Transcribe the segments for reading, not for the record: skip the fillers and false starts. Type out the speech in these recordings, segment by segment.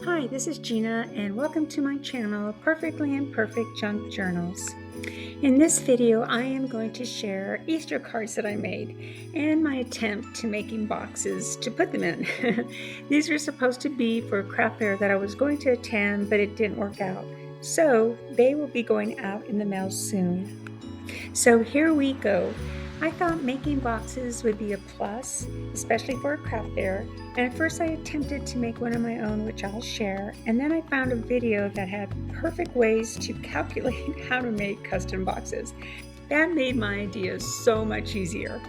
Hi, this is Gina and welcome to my channel, Perfectly Imperfect Junk Journals. In this video, I am going to share Easter cards that I made and my attempt to making boxes to put them in. These were supposed to be for a craft fair that I was going to attend, but it didn't work out. So they will be going out in the mail soon. So here we go. I thought making boxes would be a plus, especially for a craft fair, and at first I attempted to make one of my own, which I'll share, and then I found a video that had perfect ways to calculate how to make custom boxes. That made my ideas so much easier.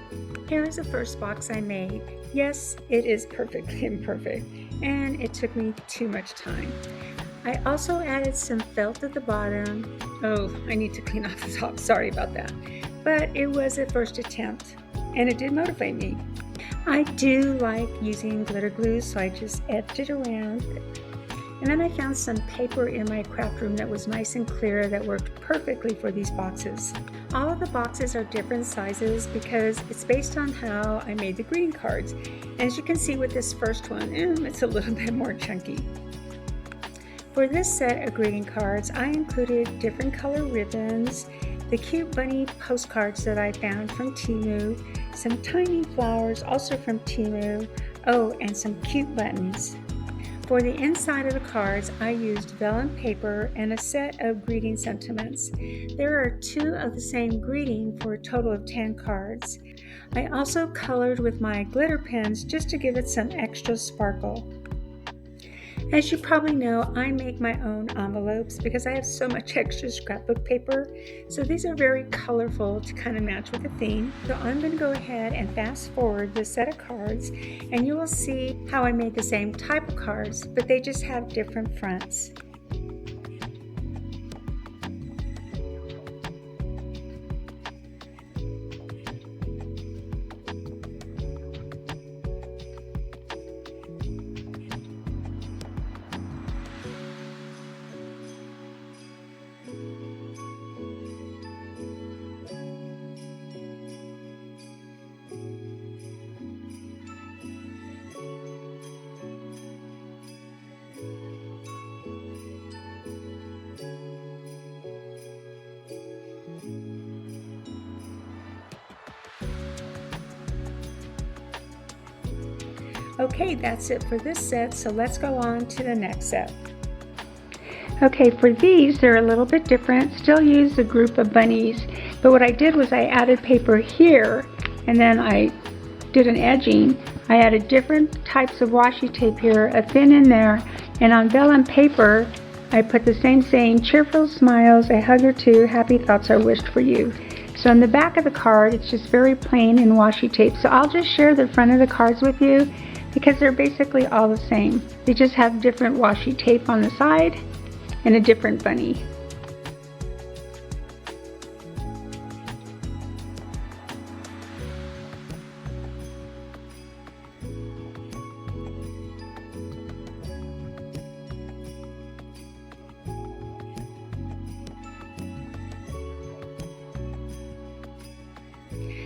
Here is the first box I made. Yes, it is perfectly imperfect, and it took me too much time. I also added some felt at the bottom. Oh, I need to clean off the top, sorry about that. But it was a first attempt, and it did motivate me. I do like using glitter glue, so I just etched it around. And then I found some paper in my craft room that was nice and clear that worked perfectly for these boxes. All of the boxes are different sizes because it's based on how I made the greeting cards. And as you can see with this first one, it's a little bit more chunky. For this set of greeting cards, I included different color ribbons, the cute bunny postcards that I found from Temu, some tiny flowers also from Temu, and some cute buttons. For the inside of the cards, I used vellum paper and a set of greeting sentiments. There are 2 of the same greeting for a total of 10 cards. I also colored with my glitter pens just to give it some extra sparkle. As you probably know, I make my own envelopes because I have so much extra scrapbook paper. So these are very colorful to kind of match with the theme. So I'm going to go ahead and fast forward this set of cards and you will see how I made the same type of cards, but they just have different fronts. Okay, that's it for this set, so let's go on to the next set. Okay, for these, they're a little bit different. Still use a group of bunnies, but what I did was I added paper here, and then I did an edging. I added different types of washi tape here, a thin in there, and on vellum paper, I put the same saying, cheerful smiles, a hug or two, happy thoughts are wished for you. So on the back of the card, it's just very plain in washi tape. So I'll just share the front of the cards with you because they're basically all the same. They just have different washi tape on the side and a different bunny.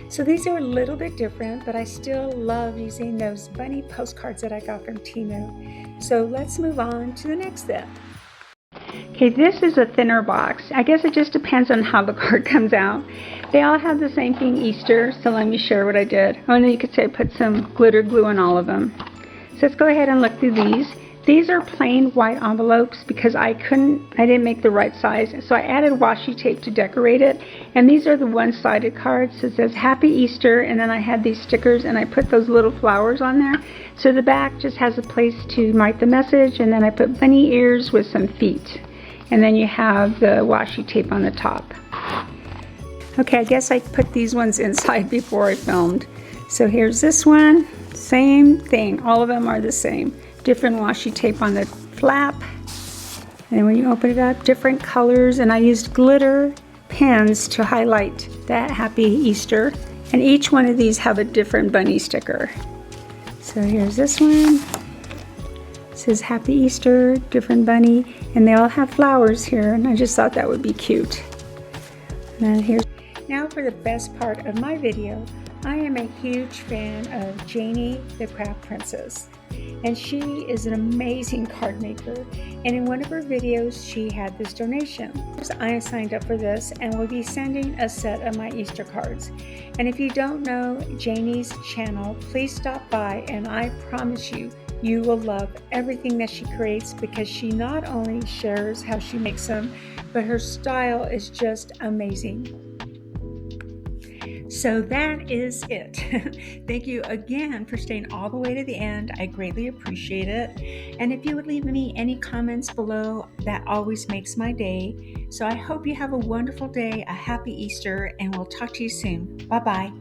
So these are a little bit different, but I still love using those bunny postcards that I got from Temu. So let's move on to the next step. Okay, this is a thinner box. I guess it just depends on how the card comes out. They all have the same thing, Easter, so let me share what I did. Oh, and then you could say I put some glitter glue on all of them. So let's go ahead and look through these. These are plain white envelopes because I didn't make the right size, so I added washi tape to decorate it. And these are the one-sided cards. So it says Happy Easter, and then I had these stickers and I put those little flowers on there. So the back just has a place to write the message, and then I put bunny ears with some feet. And then you have the washi tape on the top. Okay, I guess I put these ones inside before I filmed. So here's this one, same thing, all of them are the same. Different washi tape on the flap, and when you open it up, different colors, and I used glitter pens to highlight that Happy Easter, and each one of these have a different bunny sticker. So here's this one, it says Happy Easter, different bunny, and they all have flowers here, and I just thought that would be cute. And then here's, now for the best part of my video. I am a huge fan of Janie the Craft Princess. and she is an amazing card maker. And in one of her videos, she had this donation. I signed up for this and will be sending a set of my Easter cards. And if you don't know Janie's channel, please stop by, and I promise you, you will love everything that she creates, because she not only shares how she makes them, but her style is just amazing. So that is it. Thank you again for staying all the way to the end. I greatly appreciate it. And if you would leave me any comments below, that always makes my day. So I hope you have a wonderful day, a happy Easter, and we'll talk to you soon. Bye-bye.